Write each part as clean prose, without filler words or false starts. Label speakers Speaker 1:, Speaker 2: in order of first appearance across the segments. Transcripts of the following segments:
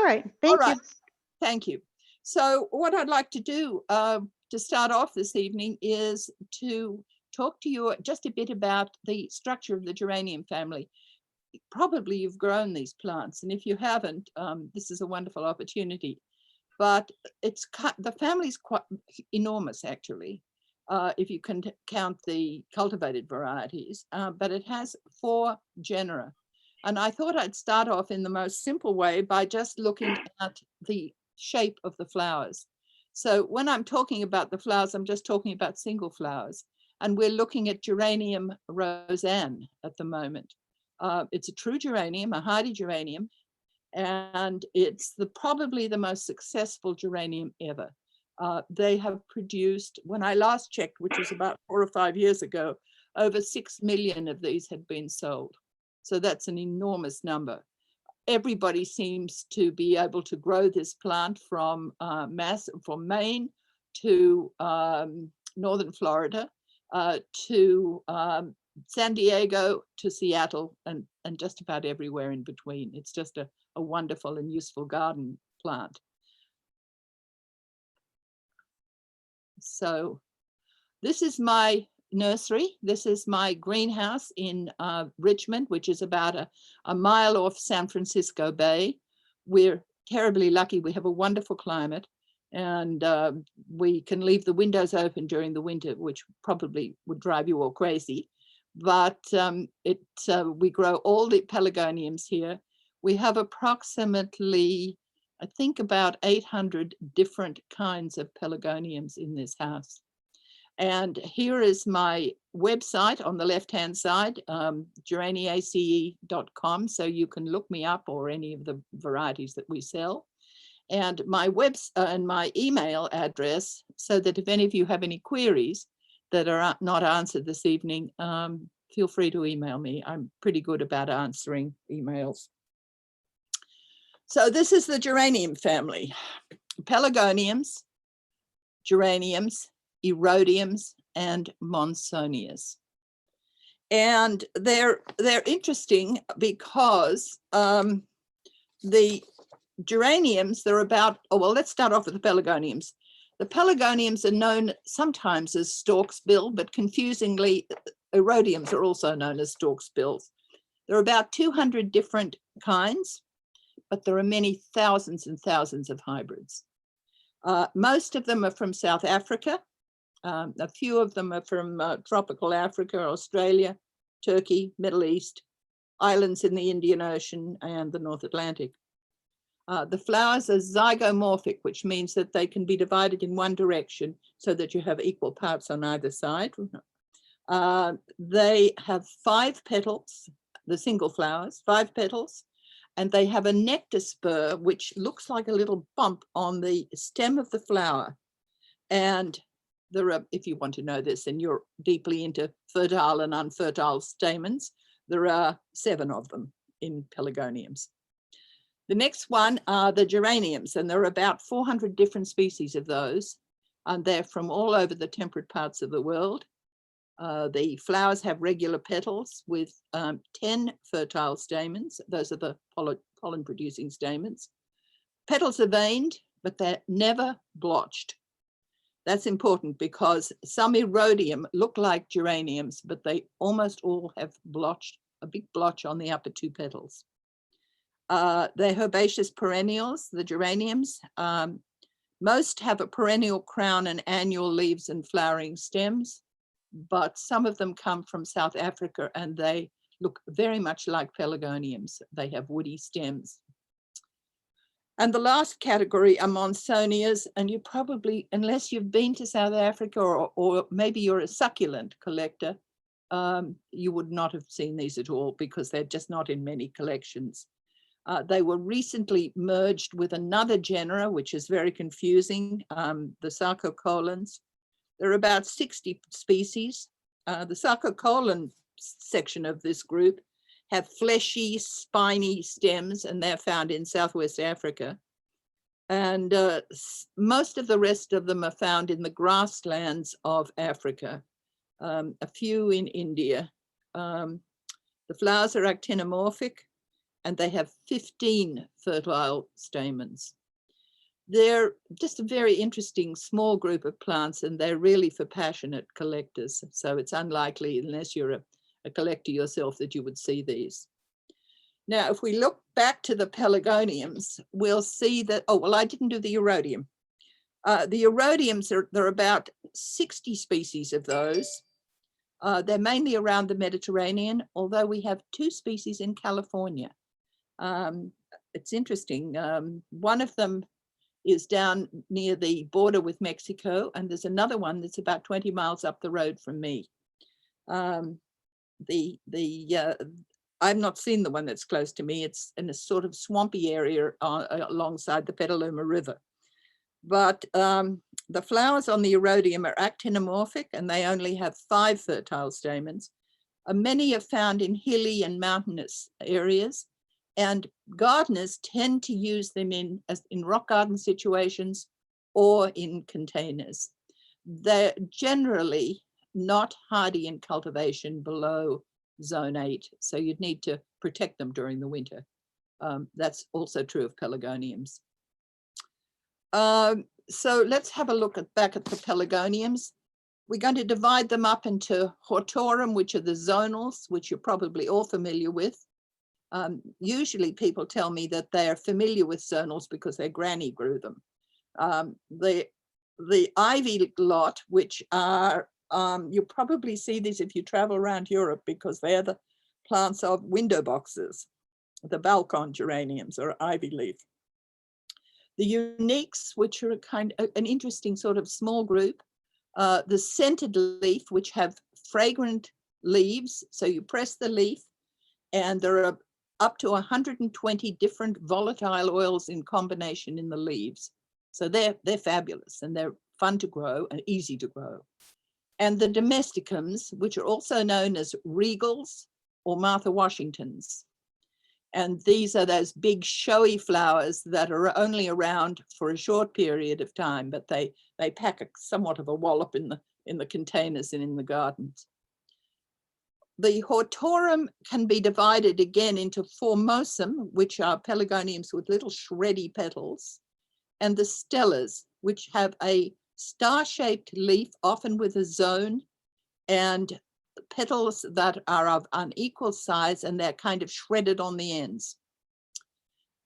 Speaker 1: All right.
Speaker 2: All
Speaker 1: Thank you.
Speaker 2: right. Thank you. So what I'd like to do to start off this evening is to talk to you just a bit about the structure of the geranium family. Probably you've grown these plants, and if you haven't, this is a wonderful opportunity. But the family's quite enormous, actually, if you can count the cultivated varieties, but it has 4 genera. And I thought I'd start off in the most simple way by just looking at the shape of the flowers. So when I'm talking about the flowers, I'm just talking about single flowers. And we're looking at Geranium roseanne at the moment. It's a true geranium, a hardy geranium, and it's probably the most successful geranium ever. They have produced, when I last checked, which was about 4 or 5 years ago, over 6 million of these had been sold. So that's an enormous number. Everybody seems to be able to grow this plant from Maine to northern Florida to San Diego to Seattle and just about everywhere in between. It's just a wonderful and useful garden plant. So this is my nursery. This is my greenhouse in Richmond, which is about a mile off San Francisco Bay. We're terribly lucky. We have a wonderful climate, and we can leave the windows open during the winter, which probably would drive you all crazy. But we grow all the pelargoniums here. We have approximately, I think, about 800 different kinds of pelargoniums in this house. And here is my website on the left-hand side, Geraniaceae.com, so you can look me up or any of the varieties that we sell. And my and my email address, so that if any of you have any queries that are not answered this evening, feel free to email me. I'm pretty good about answering emails. So this is the geranium family: pelargoniums, geraniums, erodiums, and monsonias. And they're interesting because the geraniums, they're about, oh, well, let's start off with the pelargoniums. The pelargoniums are known sometimes as storksbill, but confusingly, erodiums are also known as storksbills. There are about 200 different kinds, but there are many thousands and thousands of hybrids. Most of them are from South Africa. A few of them are from tropical Africa, Australia, Turkey, Middle East, islands in the Indian Ocean, and the North Atlantic. The flowers are zygomorphic, which means that they can be divided in one direction so that you have equal parts on either side. They have 5 petals, the single flowers, 5 petals, and they have a nectar spur, which looks like a little bump on the stem of the flower. And there are, if you want to know this and you're deeply into fertile and unfertile stamens, there are 7 of them in pelargoniums. The next one are the geraniums, and there are about 400 different species of those, and they're from all over the temperate parts of the world. The flowers have regular petals with 10 fertile stamens. Those are the pollen-producing stamens. Petals are veined, but they're never blotched. That's important because some erodium look like geraniums, but they almost all have a big blotch on the upper 2 petals. They're herbaceous perennials, the geraniums. Most have a perennial crown and annual leaves and flowering stems, but some of them come from South Africa and they look very much like pelargoniums. They have woody stems. And the last category are Monsonias, and you probably, unless you've been to South Africa or maybe you're a succulent collector, you would not have seen these at all because they're just not in many collections. They were recently merged with another genera, which is very confusing, the sarcocolans. There are about 60 species. The sarcocolon section of this group have fleshy, spiny stems, and they're found in Southwest Africa. And most of the rest of them are found in the grasslands of Africa, a few in India. The flowers are actinomorphic. and they have 15 fertile stamens. They're just a very interesting small group of plants, and they're really for passionate collectors. So it's unlikely, unless you're a collector yourself, that you would see these. Now, if we look back to the pelargoniums, we'll see that, oh, well, I didn't do the Erodium. The Erodiums, there are about 60 species of those. They're mainly around the Mediterranean, although we have 2 species in California. It's interesting. One of them is down near the border with Mexico, and there's another one that's about 20 miles up the road from me. I've not seen the one that's close to me. It's in a sort of swampy area alongside the Petaluma River. But the flowers on the Erodium are actinomorphic, and they only have 5 fertile stamens. Many are found in hilly and mountainous areas, and gardeners tend to use them in rock garden situations or in containers. They're generally not hardy in cultivation below zone 8, so you'd need to protect them during the winter. That's also true of pelargoniums. So let's have a look back at the pelargoniums. We're going to divide them up into hortorum, which are the zonals, which you're probably all familiar with. Usually people tell me that they are familiar with zonals because their granny grew them. The ivy lot, which are, you'll probably see these if you travel around Europe, because they're the plants of window boxes, the balcon geraniums or ivy leaf. The uniques, which are an interesting sort of small group. The scented leaf, which have fragrant leaves. So you press the leaf, and there are up to 120 different volatile oils in combination in the leaves. So they're fabulous, and they're fun to grow and easy to grow. And the domesticums, which are also known as regals or Martha Washingtons. And these are those big showy flowers that are only around for a short period of time, but they pack somewhat of a wallop in the containers and in the gardens. The hortorum can be divided again into formosum, which are pelargoniums with little shreddy petals, and the stellas, which have a star-shaped leaf, often with a zone, and petals that are of unequal size, and they're kind of shredded on the ends.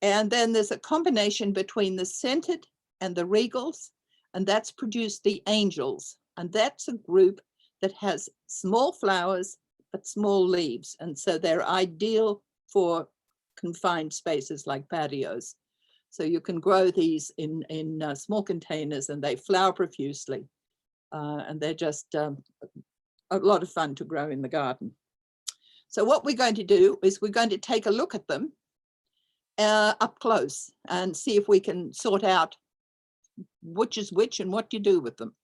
Speaker 2: And then there's a combination between the scented and the regals, and that's produced the angels. And that's a group that has small flowers, but small leaves. And so they're ideal for confined spaces like patios. So you can grow these in small containers, and they flower profusely. And they're just a lot of fun to grow in the garden. So what we're going to do is we're going to take a look at them up close and see if we can sort out which is which and what you do with them.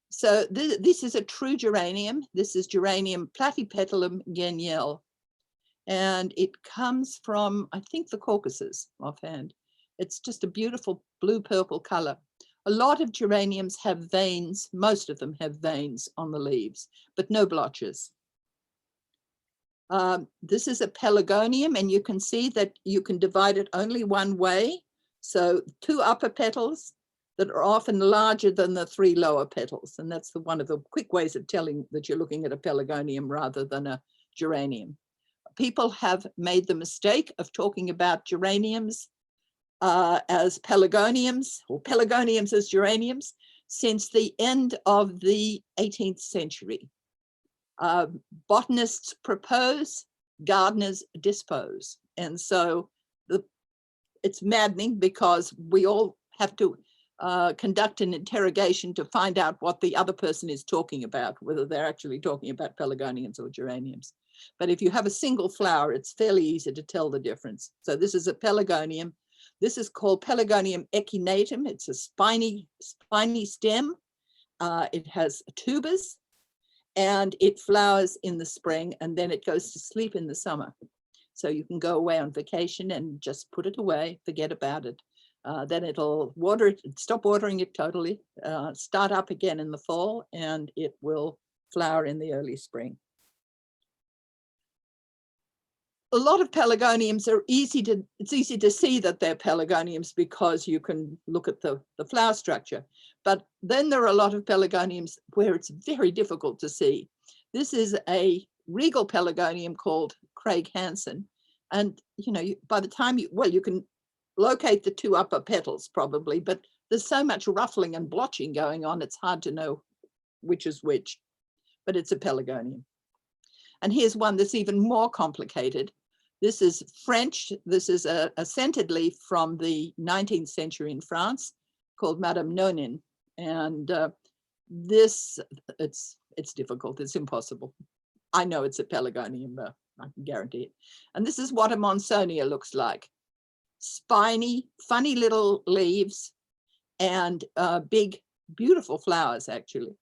Speaker 2: So this is a true geranium. This is Geranium platypetalum geniale, and it comes from, I think, the Caucasus offhand. It's just a beautiful blue-purple color. A lot of geraniums have veins, most of them have veins on the leaves, but no blotches. This is a pelargonium, and you can see that you can divide it only one way. So 2 upper petals that are often larger than the 3 lower petals. And that's one of the quick ways of telling that you're looking at a pelargonium rather than a geranium. People have made the mistake of talking about geraniums as pelargoniums, or pelargoniums as geraniums, since the end of the 18th century. Botanists propose, gardeners dispose. And so it's maddening, because we all have to conduct an interrogation to find out what the other person is talking about, whether they're actually talking about pelargoniums or geraniums. But if you have a single flower, it's fairly easy to tell the difference. So this is a pelargonium. This is called Pelargonium echinatum. It's a spiny stem. It has tubers, and it flowers in the spring, and then it goes to sleep in the summer. So you can go away on vacation and just put it away, forget about it. Then it'll water it, stop watering it totally, start up again in the fall, and it will flower in the early spring. a lot of pelargoniums are it's easy to see that they're pelargoniums because you can look at the flower structure. But then there are a lot of pelargoniums where it's very difficult to see. This is a regal pelargonium called Craig Hansen. And, you know, by the time you can locate the two upper petals probably, but there's so much ruffling and blotching going on, it's hard to know which is which, but it's a pelargonium. And here's one that's even more complicated. This is French. This is a scented leaf from the 19th century in France called Madame Nonin. And it's difficult, it's impossible. I know it's a pelargonium, I can guarantee it. And this is what a Monsonia looks like. Spiny, funny little leaves and big, beautiful flowers, actually.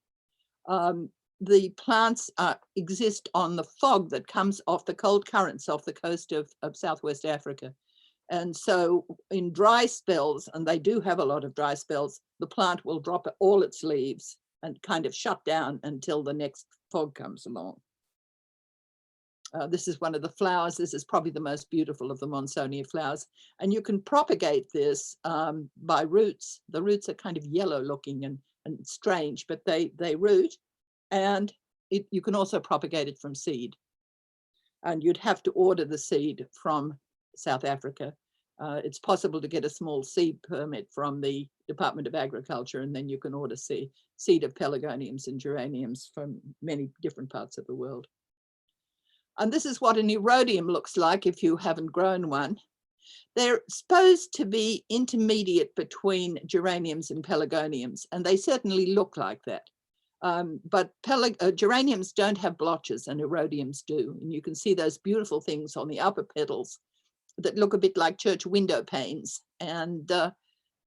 Speaker 2: The plants exist on the fog that comes off the cold currents off the coast of Southwest Africa. And so in dry spells, and they do have a lot of dry spells, the plant will drop all its leaves and kind of shut down until the next fog comes along. This is one of the flowers. This is probably the most beautiful of the Monsonia flowers. And you can propagate this by roots. The roots are kind of yellow looking and strange, but they root. And you can also propagate it from seed. And you'd have to order the seed from South Africa. It's possible to get a small seed permit from the Department of Agriculture, and then you can order seed of pelargoniums and geraniums from many different parts of the world. And this is what an erodium looks like if you haven't grown one. They're supposed to be intermediate between geraniums and pelargoniums, and they certainly look like that. But geraniums don't have blotches and erodiums do. And you can see those beautiful things on the upper petals that look a bit like church window panes. And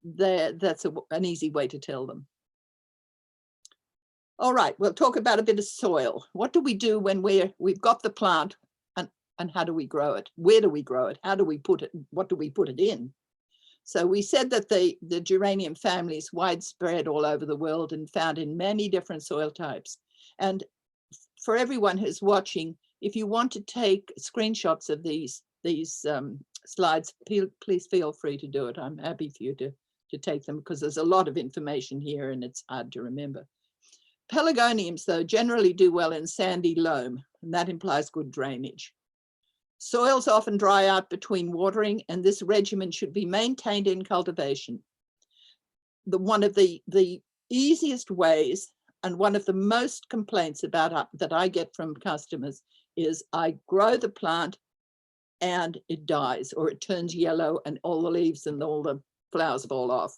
Speaker 2: that's an easy way to tell them. All right, we'll talk about a bit of soil. What do we do when we've got the plant, and how do we grow it? Where do we grow it? How do we put it? What do we put it in? So we said that the geranium family is widespread all over the world and found in many different soil types. And for everyone who's watching, if you want to take screenshots of these slides, please feel free to do it. I'm happy for you to take them because there's a lot of information here and it's hard to remember. Pelargoniums, though, generally do well in sandy loam, and that implies good drainage. Soils often dry out between watering, and this regimen should be maintained in cultivation. One of the easiest ways, and one of the most complaints about that I get from customers, is I grow the plant and it dies, or it turns yellow and all the leaves and all the flowers fall off.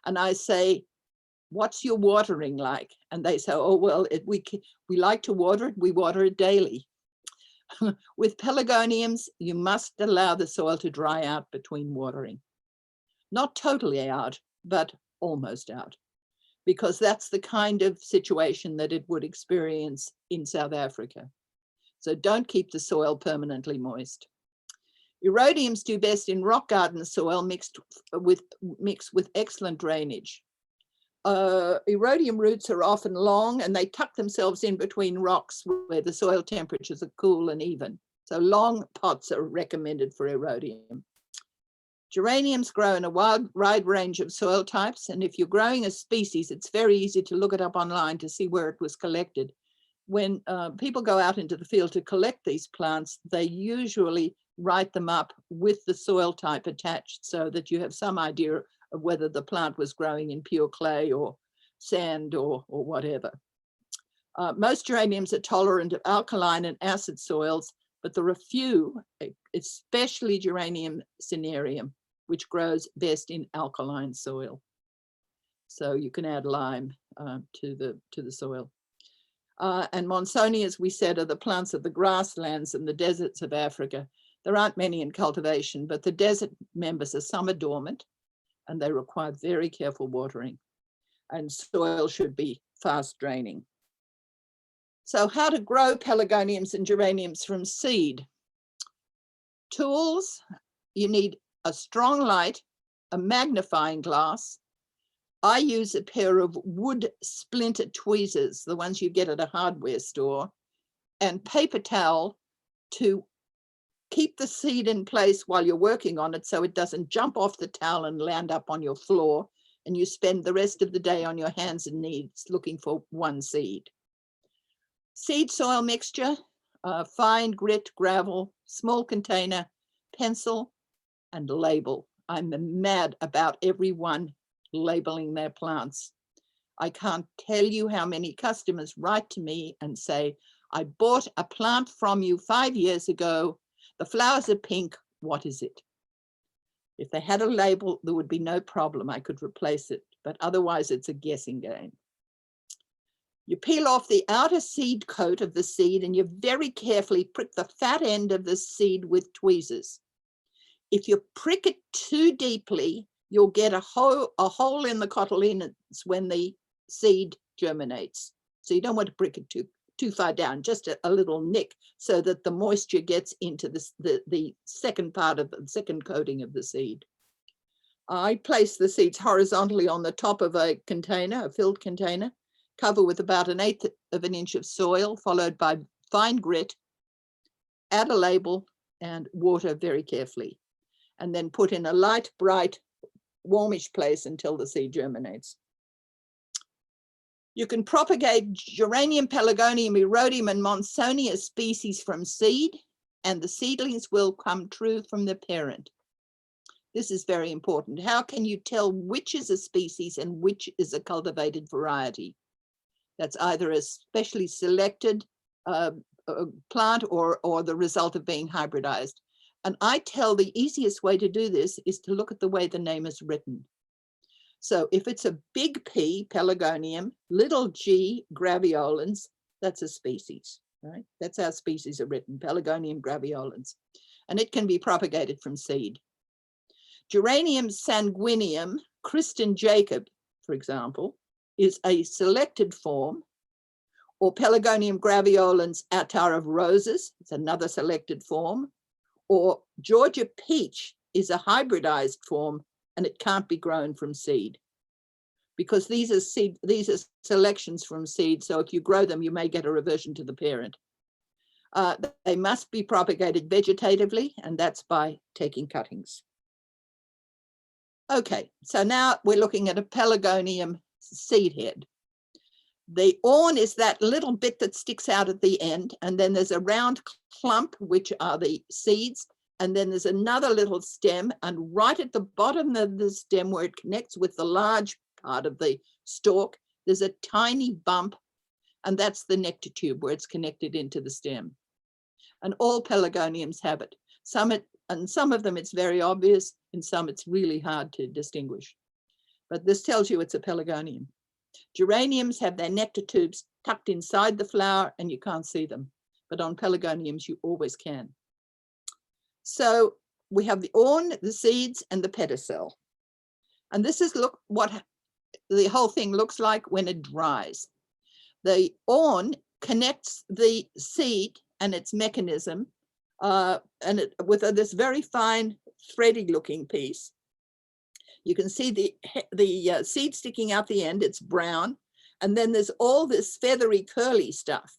Speaker 2: And I say, what's your watering like? And they say, oh, well, we like to water it. We water it daily. With pelargoniums, you must allow the soil to dry out between watering. Not totally out, but almost out, because that's the kind of situation that it would experience in South Africa. So don't keep the soil permanently moist. Erodiums do best in rock garden soil mixed with excellent drainage. Erodium roots are often long and they tuck themselves in between rocks where the soil temperatures are cool and even. So long pots are recommended for erodium. Geraniums grow in a wide range of soil types, and if you're growing a species, it's very easy to look it up online to see where it was collected. When people go out into the field to collect these plants, they usually write them up with the soil type attached so that you have some idea of whether the plant was growing in pure clay or sand or whatever. Most geraniums are tolerant of alkaline and acid soils, but there are few, especially Geranium cinereum, which grows best in alkaline soil. So you can add lime to the soil. And Monsonia, as we said, are the plants of the grasslands and the deserts of Africa. There aren't many in cultivation, but the desert members are summer dormant and they require very careful watering, and soil should be fast draining. So how to grow pelargoniums and geraniums from seed? Tools: you need a strong light, a magnifying glass. I use a pair of wood splinter tweezers, the ones you get at a hardware store, and paper towel to keep the seed in place while you're working on it so it doesn't jump off the towel and land up on your floor, and you spend the rest of the day on your hands and knees looking for one seed. Seed soil mixture, fine grit, gravel, small container, pencil, and label. I'm mad about everyone labeling their plants. I can't tell you how many customers write to me and say, I bought a plant from you 5 years ago. The flowers are pink. What is it? If they had a label, there would be no problem. I could replace it, but otherwise it's a guessing game. You peel off the outer seed coat of the seed and you very carefully prick the fat end of the seed with tweezers. If you prick it too deeply, you'll get a hole in the cotyledons when the seed germinates. So you don't want to prick it too far down, just a little nick so that the moisture gets into the second part of the second coating of the seed. I place the seeds horizontally on the top of a container, a filled container, cover with about 1/8 of an inch of soil, followed by fine grit, add a label and water very carefully, and then put in a light, bright, warmish place until the seed germinates. You can propagate Geranium, Pelargonium, Erodium, and Monsonia species from seed, and the seedlings will come true from the parent. This is very important. How can you tell which is a species and which is a cultivated variety? That's either a specially selected plant or the result of being hybridized. And I tell the easiest way to do this is to look at the way the name is written. So if it's a big P, Pelargonium, little g, graveolens, that's a species, right? That's how species are written, Pelargonium graveolens. And it can be propagated from seed. Geranium sanguineum, Kristen Jacob, for example, is a selected form, or Pelargonium graveolens, attar of roses, it's another selected form, or Georgia peach is a hybridized form, and it can't be grown from seed because these are selections from seed. So if you grow them, you may get a reversion to the parent. They must be propagated vegetatively, and that's by taking cuttings. Okay, so now we're looking at a Pelargonium seed head. The awn is that little bit that sticks out at the end, and then there's a round clump, which are the seeds, and then there's another little stem, and right at the bottom of the stem where it connects with the large part of the stalk, there's a tiny bump, and that's the nectar tube where it's connected into the stem. And all Pelargoniums have it. Some of them it's very obvious, and some it's really hard to distinguish. But this tells you it's a Pelargonium. Geraniums have their nectar tubes tucked inside the flower and you can't see them, but on Pelargoniums you always can. So we have the awn, the seeds, and the pedicel. And this is what the whole thing looks like when it dries. The awn connects the seed and its mechanism with this very fine thready looking piece. You can see the seed sticking out the end, it's brown. And then there's all this feathery curly stuff.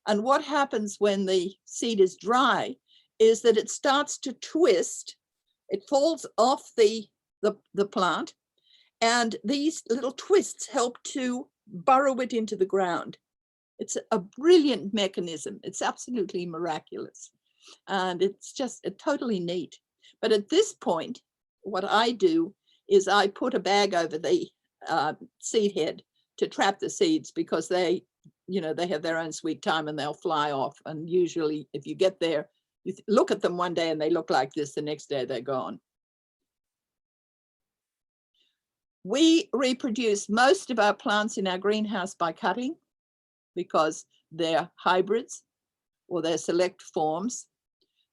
Speaker 2: And what happens when the seed is dry is that it starts to twist. It falls off the plant. And these little twists help to burrow it into the ground. It's a brilliant mechanism. It's absolutely miraculous. And it's just totally neat. But at this point, what I do is I put a bag over the seed head to trap the seeds because they have their own sweet time and they'll fly off. And usually if you get there, you look at them one day and they look like this, the next day they're gone. We reproduce most of our plants in our greenhouse by cutting because they're hybrids or they're select forms.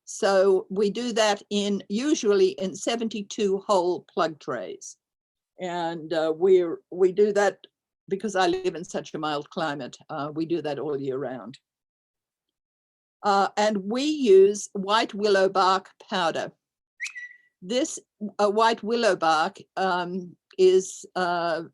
Speaker 2: So we do that usually in 72 hole plug trays. And we do that because I live in such a mild climate. We do that all year round. And we use white willow bark powder. This white willow bark it's a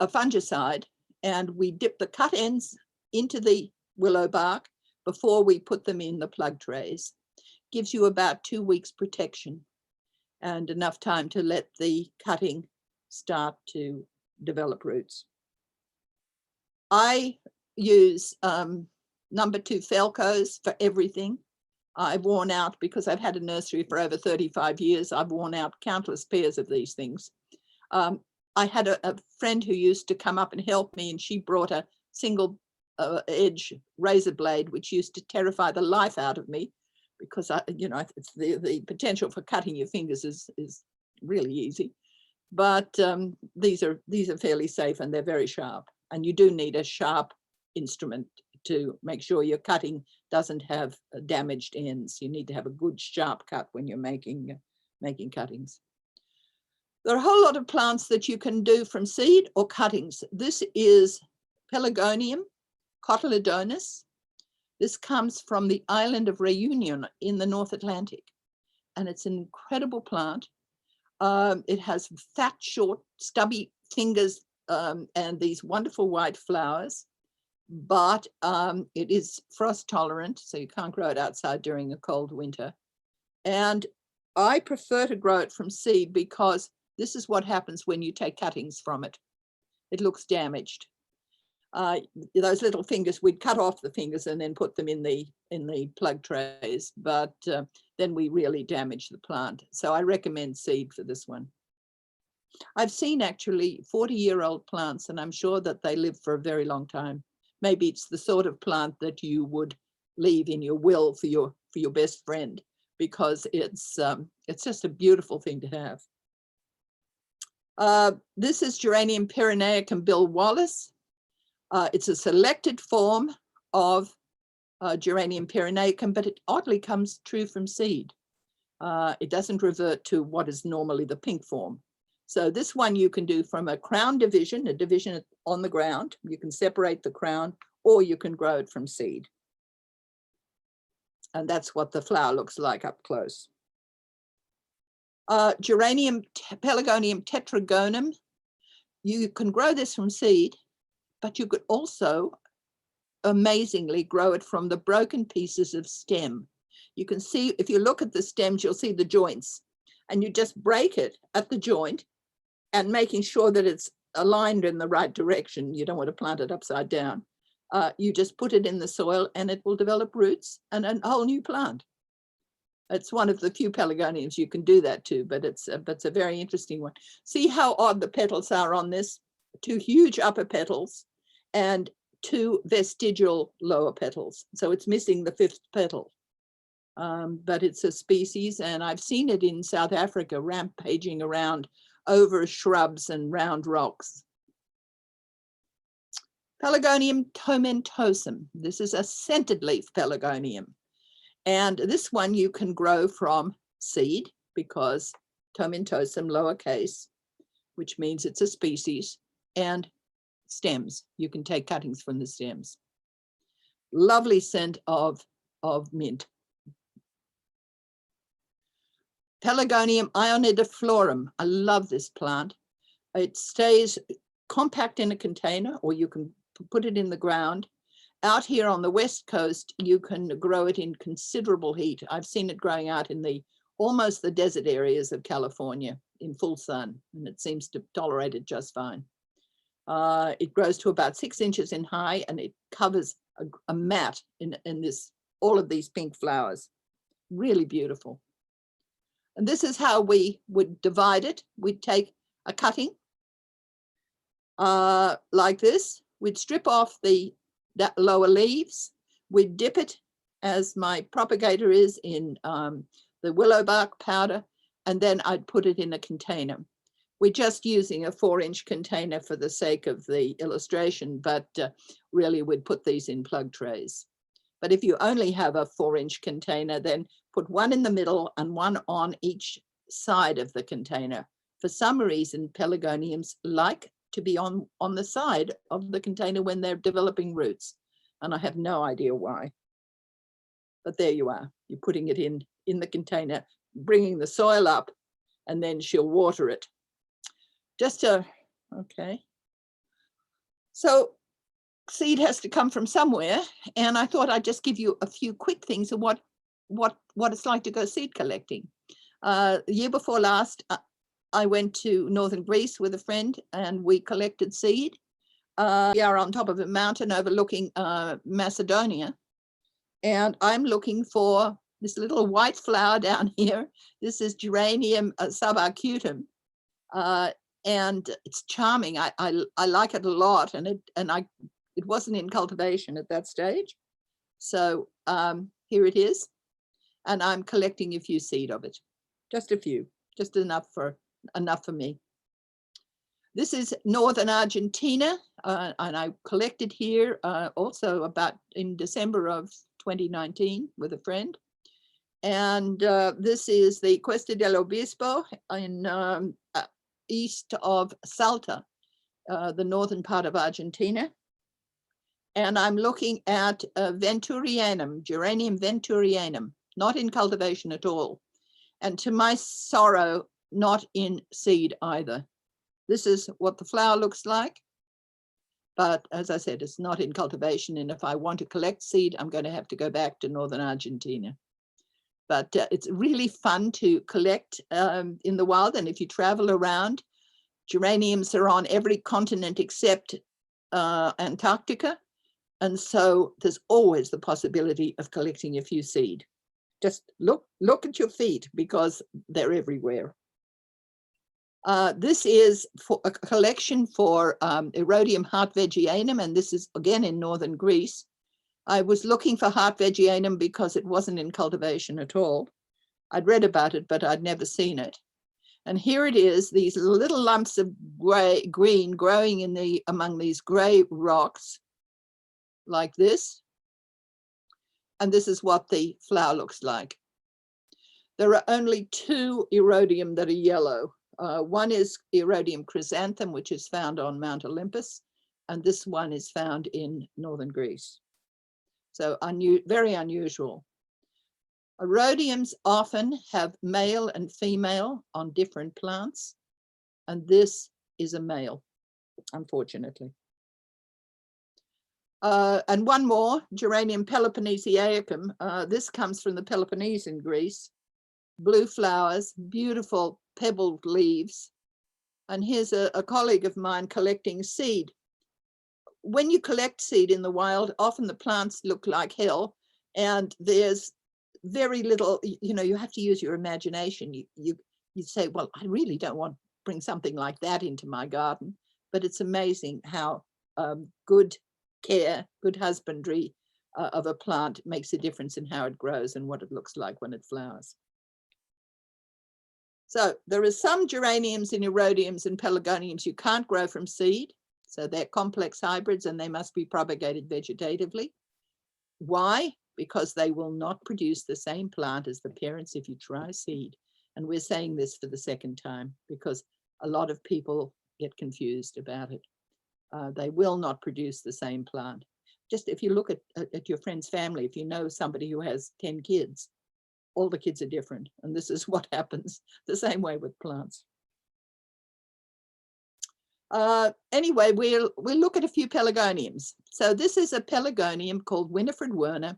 Speaker 2: fungicide, and we dip the cut ends into the willow bark before we put them in the plug trays. gives you about 2 weeks protection and enough time to let the cutting start to develop roots. I use number 2 Felcos for everything. I've worn out, because I've had a nursery for over 35 years, I've worn out countless pairs of these things. I had a friend who used to come up and help me, and she brought a single edge razor blade, which used to terrify the life out of me, because it's the potential for cutting your fingers is really easy. But these are fairly safe, and they're very sharp. And you do need a sharp instrument to make sure your cutting doesn't have damaged ends. You need to have a good sharp cut when you're making cuttings. There are a whole lot of plants that you can do from seed or cuttings. This is Pelargonium cotyledonous. This comes from the island of Reunion in the North Atlantic, and it's an incredible plant. It has fat, short, stubby fingers and these wonderful white flowers, but it is frost tolerant, so you can't grow it outside during a cold winter. And I prefer to grow it from seed, because this is what happens when you take cuttings from it. It looks damaged. Those little fingers, we'd cut off the fingers and then put them in the plug trays, but then we really damage the plant. So I recommend seed for this one. I've seen actually 40-year-old plants, and I'm sure that they live for a very long time. Maybe it's the sort of plant that you would leave in your will for your best friend, because it's just a beautiful thing to have. This is Geranium pyrenaicum Bill Wallace. It's a selected form of Geranium pyrenaicum, but it oddly comes true from seed. It doesn't revert to what is normally the pink form. So this one you can do from a crown division, a division on the ground. You can separate the crown, or you can grow it from seed. And that's what the flower looks like up close. Pelargonium tetragonum. You can grow this from seed, but you could also amazingly grow it from the broken pieces of stem. You can see, if you look at the stems, you'll see the joints, and you just break it at the joint, and making sure that it's aligned in the right direction. You don't want to plant it upside down. You just put it in the soil, and it will develop roots and a whole new plant. It's one of the few pelargoniums you can do that to, but it's a very interesting one. See how odd the petals are on this? 2 huge upper petals and 2 vestigial lower petals. So it's missing the 5th petal. But it's a species, and I've seen it in South Africa rampaging around over shrubs and round rocks. Pelargonium tomentosum. This is a scented leaf pelargonium. And this one you can grow from seed, because tomentosum lowercase, which means it's a species, and stems. You can take cuttings from the stems. Lovely scent of mint. Pelargonium ionidiflorum. I love this plant. It stays compact in a container, or you can put it in the ground. Out here on the West Coast, you can grow it in considerable heat. I've seen it growing out in almost the desert areas of California in full sun, and it seems to tolerate it just fine. It grows to about 6 inches in height, and it covers a mat in all of these pink flowers. Really beautiful. And this is how we would divide it. We'd take a cutting like this. We'd strip off that lower leaves. We'd dip it, as my propagator is, in the willow bark powder, and then I'd put it in a container. We're just using a 4-inch container for the sake of the illustration, but really we'd put these in plug trays. But if you only have a 4-inch container, then put one in the middle and one on each side of the container. For some reason, pelargoniums like to be on the side of the container when they're developing roots, and I have no idea why. But there you are. You're putting it in the container, bringing the soil up, and then she'll water it. Okay. So seed has to come from somewhere, and I thought I'd just give you a few quick things of what it's like to go seed collecting. The year before last, I went to northern Greece with a friend and we collected seed. We are on top of a mountain overlooking Macedonia. And I'm looking for this little white flower down here. This is Geranium subarcutum. And it's charming. I like it a lot. And it wasn't in cultivation at that stage. So here it is. And I'm collecting a few seed of it. Just a few, just enough for me. This is northern Argentina, and I collected here also about in December of 2019 with a friend. And this is the Cuesta del Obispo in east of Salta, the northern part of Argentina. And I'm looking at Venturianum, Geranium Venturianum, not in cultivation at all. And to my sorrow, not in seed either. This is what the flower looks like. But as I said, it's not in cultivation. And if I want to collect seed, I'm going to have to go back to northern Argentina. But it's really fun to collect in the wild. And if you travel around, geraniums are on every continent except Antarctica. And so there's always the possibility of collecting a few seed. Just look at your feet because they're everywhere. This is for a collection for Erodium hartvegianum, and this is again in northern Greece. I was looking for hartvegianum because it wasn't in cultivation at all. I'd read about it, but I'd never seen it. And here it is, these little lumps of green growing in among these gray rocks like this. And this is what the flower looks like. There are only two Erodium that are yellow. One is Erodium chrysanthemum, which is found on Mount Olympus, and this one is found in northern Greece. So very unusual. Erodiums often have male and female on different plants, and this is a male, unfortunately. And one more, Geranium Peloponnesiaicum. This comes from the Peloponnese in Greece. Blue flowers, beautiful pebbled leaves. And here's a colleague of mine collecting seed. When you collect seed in the wild, often the plants look like hell, and there's very little, you have to use your imagination. You say, well, I really don't want to bring something like that into my garden, but it's amazing how good care, good husbandry of a plant makes a difference in how it grows and what it looks like when it flowers. So there are some geraniums and erodiums and pelargoniums you can't grow from seed. So they're complex hybrids and they must be propagated vegetatively. Why? Because they will not produce the same plant as the parents if you try seed. And we're saying this for the second time because a lot of people get confused about it. They will not produce the same plant. Just if you look at your friend's family, if you know somebody who has 10 kids, all the kids are different. And this is what happens the same way with plants. Anyway, we'll look at a few pelargoniums. So this is a pelargonium called Winifred Werner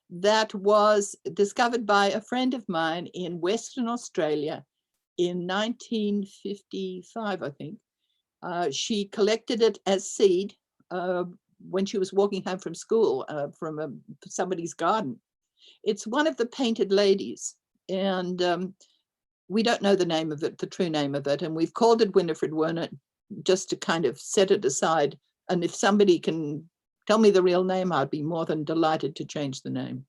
Speaker 2: that was discovered by a friend of mine in Western Australia in 1955, I think. She collected it as seed when she was walking home from school from somebody's garden. It's one of the painted ladies, and we don't know the name of it, the true name of it, and we've called it Winifred Werner just to kind of set it aside. And if somebody can tell me the real name, I'd be more than delighted to change the name.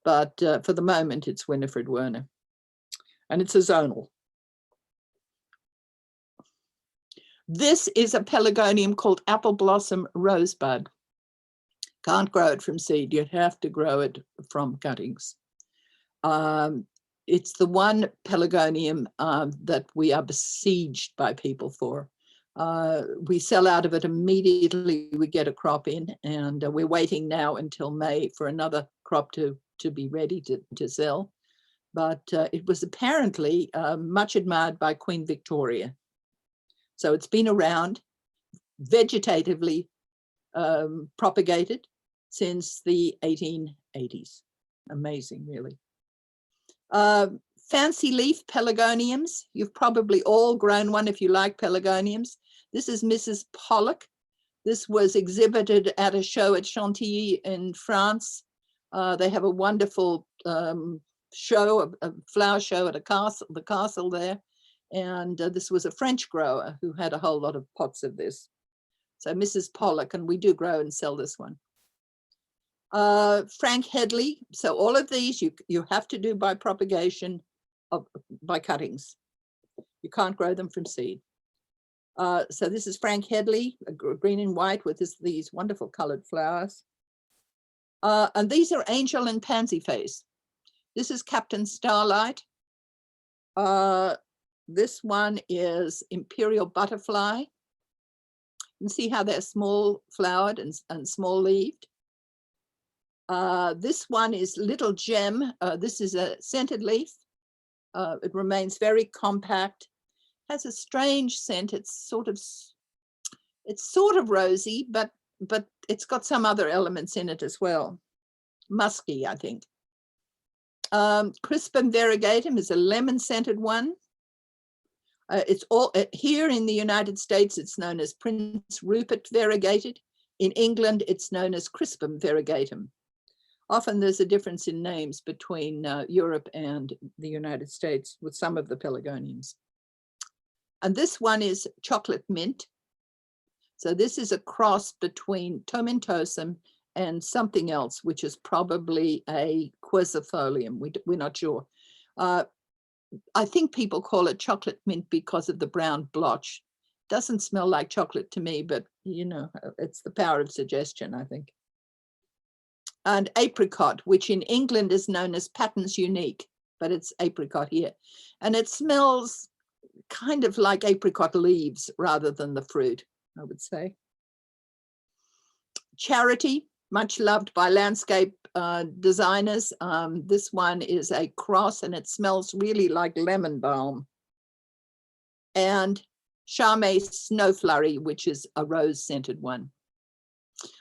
Speaker 2: But for the moment, it's Winifred Werner, and it's a zonal. This is a pelargonium called Apple Blossom Rosebud. Can't grow it from seed, you'd have to grow it from cuttings. It's the one pelargonium that we are besieged by people for. We sell out of it immediately we get a crop in, and we're waiting now until May for another crop to be ready to sell. But it was apparently much admired by Queen Victoria. So it's been around, vegetatively propagated since the 1880s. Amazing, really. Fancy leaf pelargoniums. You've probably all grown one if you like pelargoniums. This is Mrs. Pollock. This was exhibited at a show at Chantilly in France. They have a wonderful show, a flower show at the castle there. And this was a French grower who had a whole lot of pots of this. So Mrs. Pollock, and we do grow and sell this one. Frank Headley. So all of these you have to do by propagation, by cuttings. You can't grow them from seed. So this is Frank Headley, green and white with these wonderful colored flowers. And these are angel and pansy face. This is Captain Starlight. This one is Imperial Butterfly. You can see how they're small flowered and small leaved. This one is Little Gem. This is a scented leaf. It remains very compact. Has a strange scent. It's sort of rosy, but it's got some other elements in it as well. Musky, I think. Crispum variegatum is a lemon scented one. It's all here in the United States. It's known as Prince Rupert variegated. In England, it's known as Crispum variegatum. Often there's a difference in names between Europe and the United States with some of the pelargoniums. And this one is chocolate mint. So this is a cross between tomentosum and something else, which is probably a quercifolium. We're not sure. I think people call it chocolate mint because of the brown blotch. Doesn't smell like chocolate to me, but you know, it's the power of suggestion, I think. And apricot, which in England is known as Patton's Unique, but it's apricot here. And it smells kind of like apricot leaves rather than the fruit, I would say. Charity, much loved by landscape designers. This one is a cross and it smells really like lemon balm. And Charme Snow Flurry, which is a rose scented one.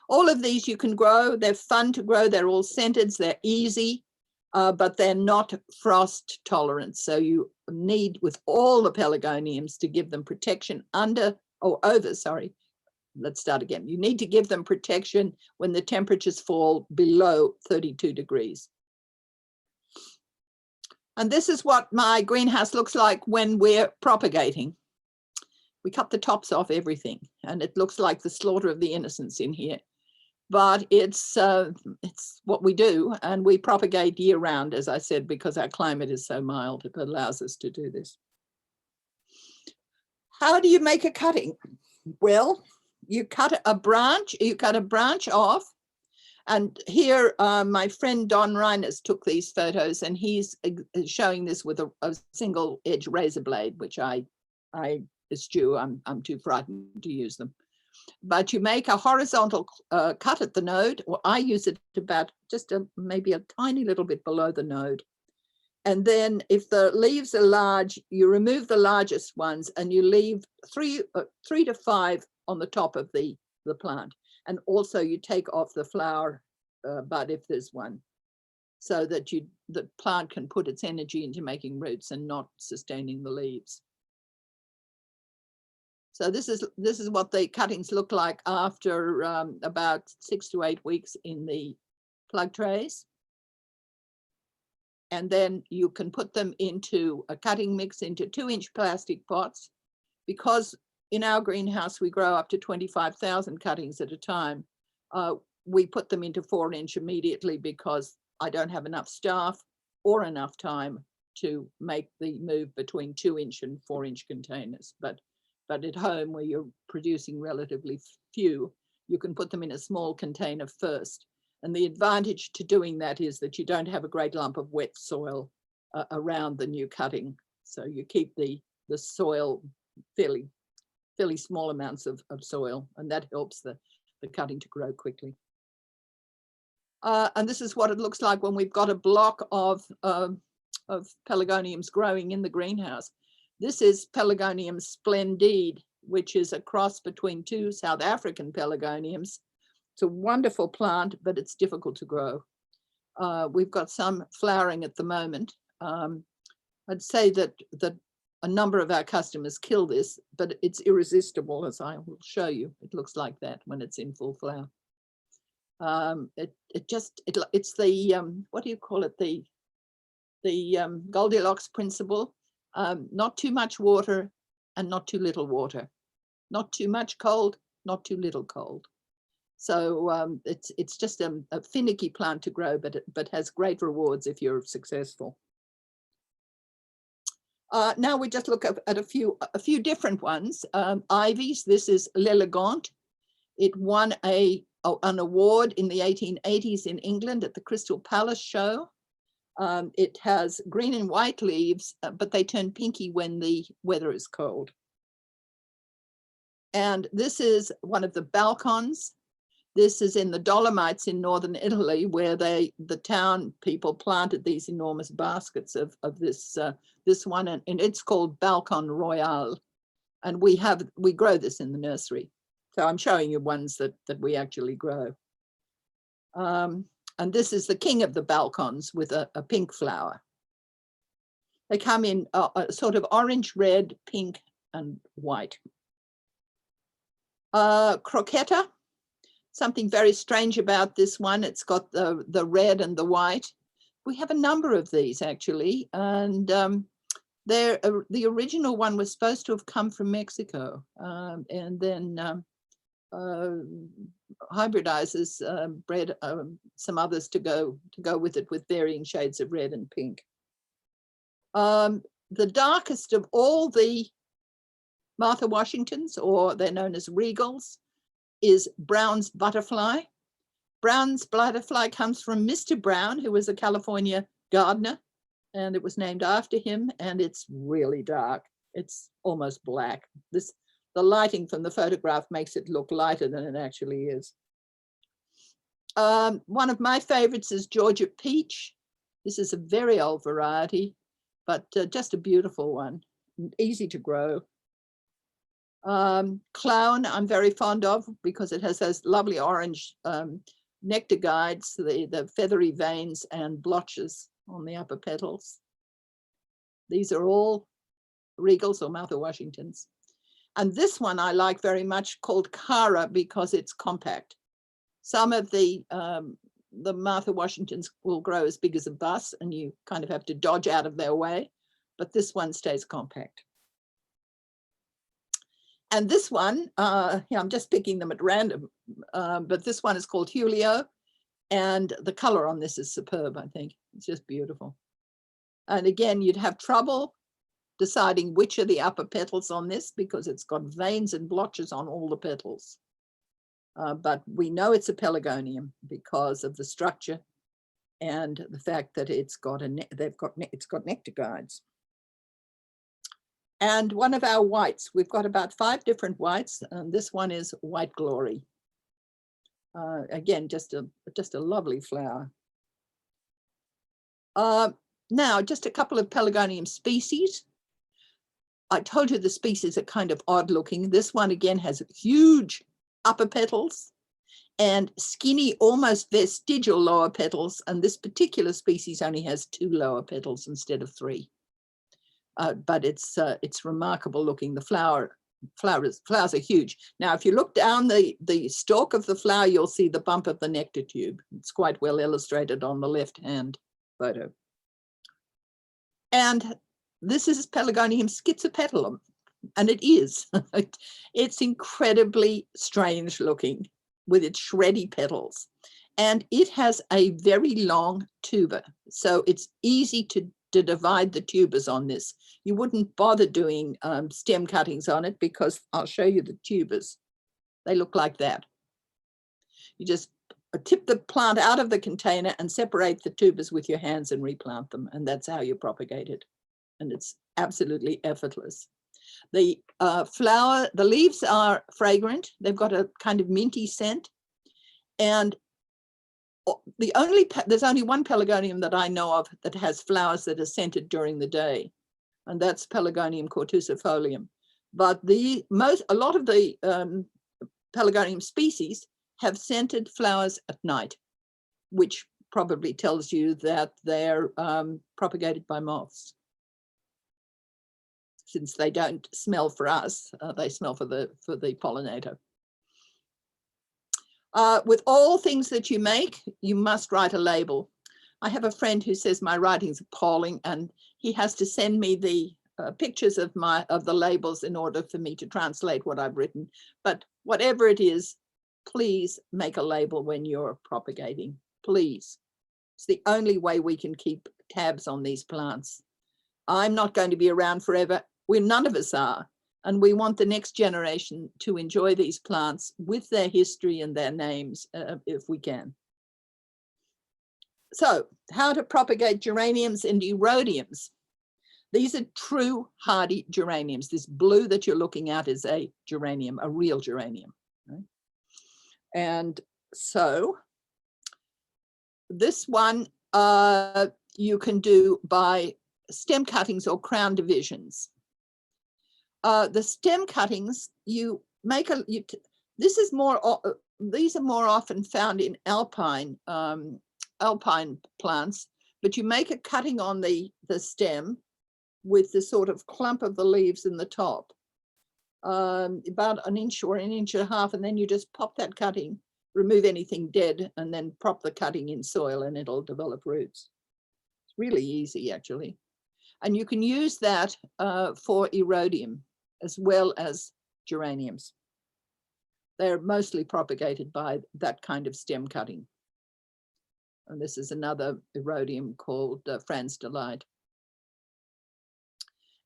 Speaker 2: All of these you can grow. They're fun to grow. They're all scented. They're easy, but they're not frost tolerant. So you need, with all the pelargoniums, to give them protection let's start again. You need to give them protection when the temperatures fall below 32 degrees. And this is what my greenhouse looks like when we're propagating. We cut the tops off everything, and it looks like the slaughter of the innocents in here. But it's what we do, and we propagate year round, as I said, because our climate is so mild. It allows us to do this. How do you make a cutting? Well, you cut a branch off. And here, my friend Don Reines took these photos, and he's showing this with a single edge razor blade, which I eschew. I'm too frightened to use them. But you make a horizontal cut at the node, or I use it about maybe a tiny little bit below the node. And then if the leaves are large, you remove the largest ones and you leave three to five on the top of the plant. And also you take off the flower bud if there's one, so that the plant can put its energy into making roots and not sustaining the leaves. So this is what the cuttings look like after about 6 to 8 weeks in the plug trays. And then you can put them into a cutting mix into 2-inch plastic pots. Because in our greenhouse, we grow up to 25,000 cuttings at a time. We put them into 4-inch immediately because I don't have enough staff or enough time to make the move between 2-inch and 4-inch containers. But at home, where you're producing relatively few, you can put them in a small container first. And the advantage to doing that is that you don't have a great lump of wet soil around the new cutting. So you keep the soil fairly small amounts of soil, and that helps the cutting to grow quickly. And this is what it looks like when we've got a block of pelargoniums growing in the greenhouse. This is Pelargonium splendide, which is a cross between 2 South African pelargoniums. It's a wonderful plant, but it's difficult to grow. We've got some flowering at the moment, I'd say that a number of our customers kill this, but it's irresistible, as I will show you. It looks like that when it's in full flower. It's the what do you call it? The Goldilocks principle. Not too much water and not too little water. Not too much cold, not too little cold. So it's just a finicky plant to grow, but has great rewards if you're successful. Now we just look at a few different ones. Ivies. This is l'Elegant. It won an award in the 1880s in England at the Crystal Palace show. It has green and white leaves, but they turn pinky when the weather is cold. And this is one of the balcons. This is in the Dolomites in northern Italy, where the town people planted these enormous baskets of this one, and it's called Balcon Royal. And we grow this in the nursery. So I'm showing you ones that we actually grow. And this is the king of the balcons with a pink flower. They come in a sort of orange, red, pink, and white. Croqueta. Something very strange about this one. It's got the red and the white. We have a number of these actually, and the original one was supposed to have come from Mexico, and then hybridizers bred some others to go with it, with varying shades of red and pink. The darkest of all the Martha Washingtons, or they're known as regals, is Brown's butterfly. Brown's butterfly comes from Mr. Brown, who was a California gardener, and it was named after him, and it's really dark. It's almost black. The lighting from the photograph makes it look lighter than it actually is. One of my favorites is Georgia Peach. This is a very old variety, but just a beautiful one, easy to grow. Clown I'm very fond of because it has those lovely orange nectar guides, the feathery veins and blotches on the upper petals. These are all regals or Martha Washingtons. And this one I like very much, called Cara, because it's compact. Some of the Martha Washingtons will grow as big as a bus and you kind of have to dodge out of their way, but this one stays compact. And this one, yeah, I'm just picking them at random, but this one is called Julio, and the color on this is superb, I think. It's just beautiful. And again, you'd have trouble deciding which are the upper petals on this because it's got veins and blotches on all the petals. But we know it's a Pelargonium because of the structure and the fact that it's got nectar guides. And one of our whites, we've got about 5 different whites, and this one is White Glory. Again, just a lovely flower. Now, just a couple of Pelargonium species. I told you the species are kind of odd looking. This one again has huge upper petals and skinny, almost vestigial lower petals. And this particular species only has 2 lower petals instead of 3. But it's remarkable looking. The flowers are huge. Now, if you look down the stalk of the flower, you'll see the bump of the nectar tube. It's quite well illustrated on the left-hand photo. And this is Pelargonium schizopetalum, and it is. It's incredibly strange looking with its shreddy petals. And it has a very long tuber, so it's easy to divide the tubers on this. You wouldn't bother doing stem cuttings on it because I'll show you the tubers. They look like that. You just tip the plant out of the container and separate the tubers with your hands and replant them, and that's how you propagate it. And it's absolutely effortless. The the leaves are fragrant. They've got a kind of minty scent, and there's only one Pelargonium that I know of that has flowers that are scented during the day, and that's Pelargonium cortusifolium. But a lot of the Pelargonium species have scented flowers at night, which probably tells you that they're propagated by moths. Since they don't smell for us, they smell for the pollinator. With all things that you make, you must write a label. I have a friend who says my writing's appalling, and he has to send me the pictures of the labels in order for me to translate what I've written. But whatever it is, please make a label when you're propagating. Please. It's the only way we can keep tabs on these plants. I'm not going to be around forever. None of us are. And we want the next generation to enjoy these plants with their history and their names, if we can. So, how to propagate geraniums and erodiums. These are true hardy geraniums. This blue that you're looking at is a geranium, a real geranium. Right? And so, this one you can do by stem cuttings or crown divisions. The stem cuttings, you make these are more often found in alpine plants, but you make a cutting on the stem with the sort of clump of the leaves in the top, about an inch or an inch and a half, and then you just pop that cutting, remove anything dead, and then prop the cutting in soil and it'll develop roots. It's really easy, actually. And you can use that for erodium as well as geraniums. They're mostly propagated by that kind of stem cutting. And this is another erodium called Franz Delight.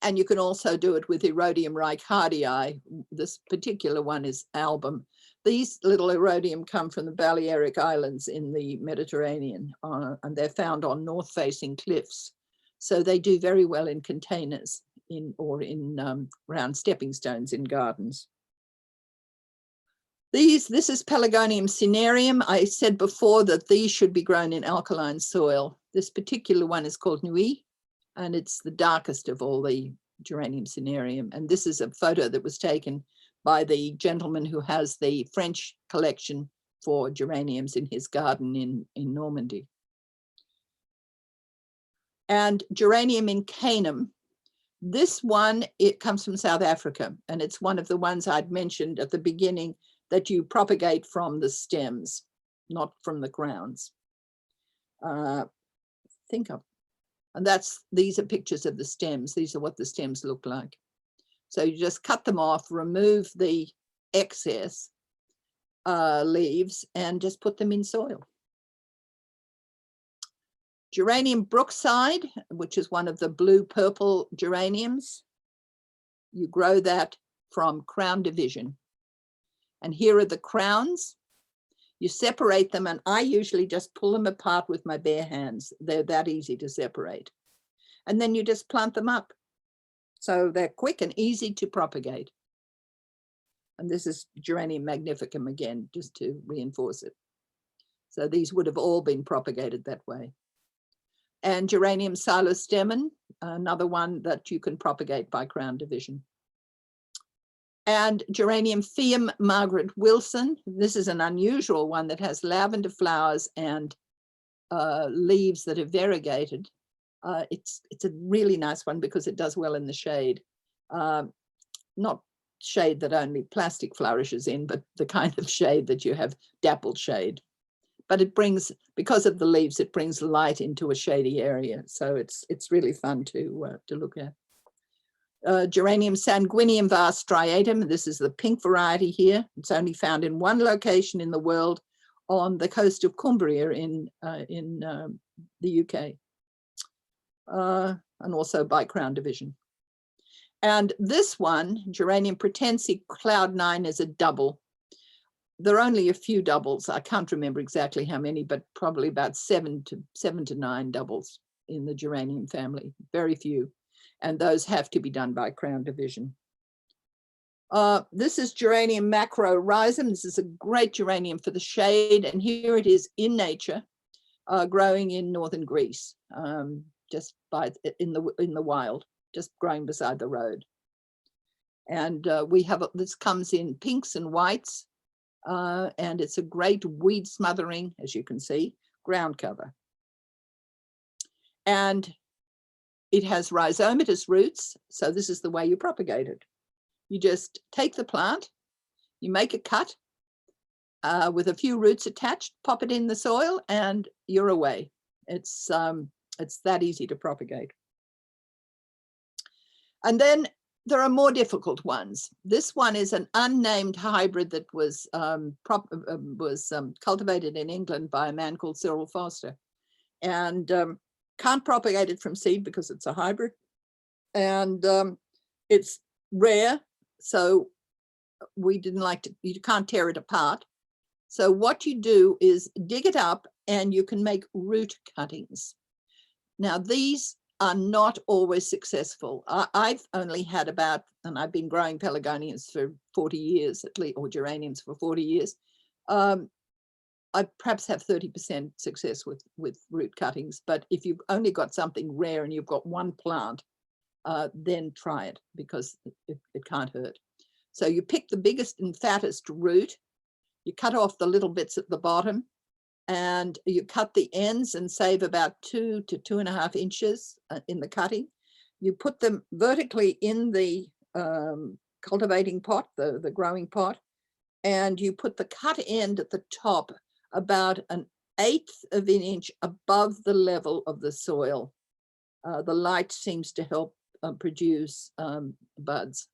Speaker 2: And you can also do it with Erodium reichhardii. This particular one is album. These little erodium come from the Balearic Islands in the Mediterranean, and they're found on north-facing cliffs. So they do very well in containers or in round stepping stones in gardens. This is Pelargonium cinereum. I said before that these should be grown in alkaline soil. This particular one is called Nuit, and it's the darkest of all the Geranium cinereum. And this is a photo that was taken by the gentleman who has the French collection for geraniums in his garden in Normandy. And Geranium incanum. This one, it comes from South Africa, and it's one of the ones I'd mentioned at the beginning that you propagate from the stems, not from the crowns. And these are pictures of the stems. These are what the stems look like. So you just cut them off, remove the excess leaves, and just put them in soil. Geranium brookside, which is one of the blue-purple geraniums. You grow that from crown division. And here are the crowns. You separate them, and I usually just pull them apart with my bare hands. They're that easy to separate. And then you just plant them up. So they're quick and easy to propagate. And this is Geranium magnificum again, just to reinforce it. So these would have all been propagated that way. And Geranium silostemon, another one that you can propagate by crown division. And Geranium phaeum Margaret Wilson. This is an unusual one that has lavender flowers and leaves that are variegated. It's a really nice one because it does well in the shade. Not shade that only plastic flourishes in, but the kind of shade that you have dappled shade. But it brings, because of the leaves, it brings light into a shady area. So it's really fun to look at. Geranium sanguineum var striatum. This is the pink variety here. It's only found in one location in the world on the coast of Cumbria in the UK. And also by crown division. And this one, Geranium pratense cloud 9, is a double. There are only a few doubles. I can't remember exactly how many, but probably about 7 to 9 doubles in the geranium family. Very few. And those have to be done by crown division. This is Geranium macrorhizum. This is a great geranium for the shade. And here it is in nature, growing in northern Greece, just in the wild, just growing beside the road. And this comes in pinks and whites. And it's a great weed smothering, as you can see. ground cover. And it has rhizomatous roots, so this is the way you propagate it. You just take the plant, you make a cut with a few roots attached, pop it in the soil, and you're away. It's that easy to propagate. And then there are more difficult ones. This one is an unnamed hybrid that was cultivated in England by a man called Cyril Foster, and can't propagate it from seed because it's a hybrid, and it's rare, so we didn't like to, you can't tear it apart. So what you do is dig it up and you can make root cuttings. Now these are not always successful. I've only had about, and I've been growing pelargoniums for 40 years at least, or geraniums for 40 years. I perhaps have 30% success with root cuttings, but if you've only got something rare and you've got one plant, then try it, because it can't hurt. So you pick the biggest and fattest root, you cut off the little bits at the bottom, and you cut the ends and save about 2 to 2.5 inches in the cutting. You put them vertically in the cultivating pot, the growing pot, and you put the cut end at the top about 1/8 of an inch above the level of the soil. The light seems to help produce buds.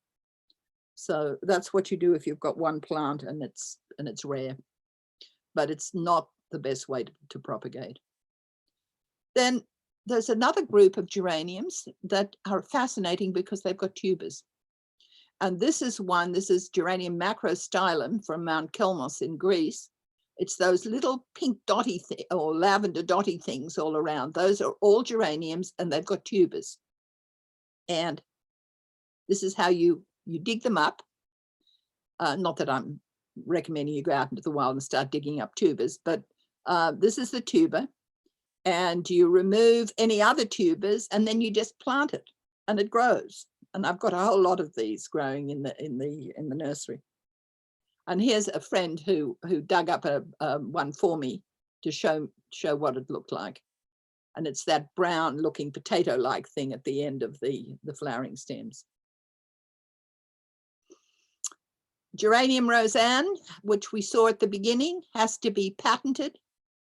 Speaker 2: So that's what you do if you've got one plant and it's rare, but it's not the best way to propagate. Then there's another group of geraniums that are fascinating because they've got tubers. And this is Geranium macrostylum from Mount Kelmos in Greece. It's those little pink dotty or lavender dotty things all around. Those are all geraniums, and they've got tubers. And this is how you dig them up. Not that I'm recommending you go out into the wild and start digging up tubers, but this is the tuber, and you remove any other tubers, and then you just plant it, and it grows. And I've got a whole lot of these growing in the nursery. And here's a friend who dug up one for me to show what it looked like. And it's that brown looking potato-like thing at the end of the flowering stems. Geranium roseanne, which we saw at the beginning, has to be patented.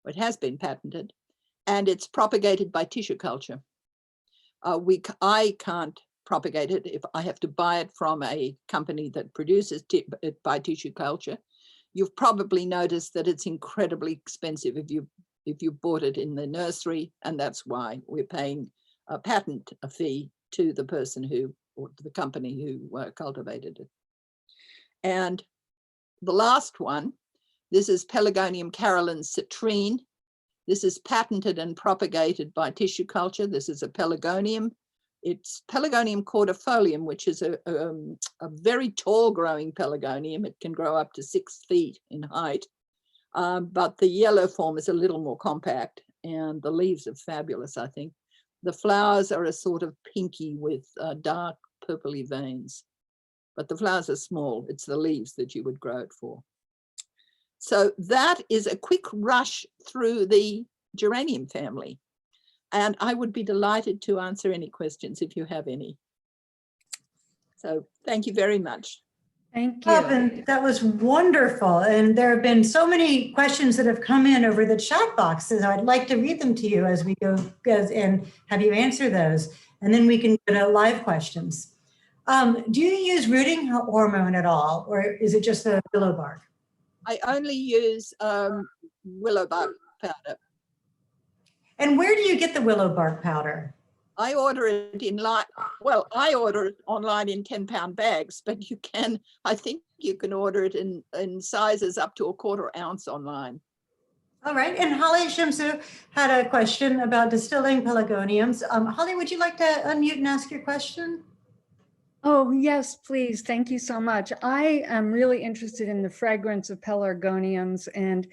Speaker 2: It has been patented, and it's propagated by tissue culture. I can't propagate it if I have to buy it from a company that produces it by tissue culture. You've probably noticed that it's incredibly expensive if you bought it in the nursery, and that's why we're paying a patent fee to the person or to the company who cultivated it. And the last one, this is Pelargonium caroline citrine. This is patented and propagated by tissue culture. This is a pelargonium. It's Pelargonium cordifolium, which is a very tall growing pelargonium. It can grow up to 6 feet in height, but the yellow form is a little more compact, and the leaves are fabulous, I think. The flowers are a sort of pinky with dark purpley veins, but the flowers are small. It's the leaves that you would grow it for. So that is a quick rush through the geranium family. And I would be delighted to answer any questions if you have any. So thank you very much.
Speaker 1: Thank you.
Speaker 3: Robin, that was wonderful. And there have been so many questions that have come in over the chat boxes. I'd like to read them to you as we go and have you answer those. And then we can go to live questions. Do you use rooting hormone at all, or is it just the willow bark?
Speaker 2: I only use willow bark powder. And
Speaker 3: where do you get the willow bark powder?
Speaker 2: I order it I order it online in 10-pound bags, but I think you can order it in sizes up to 1/4 ounce online.
Speaker 3: All right, and Holly Shimsu had a question about distilling pelargoniums. Holly, would you like to unmute and ask your question?
Speaker 1: Oh, yes, please. Thank you so much. I am really interested in the fragrance of pelargoniums, and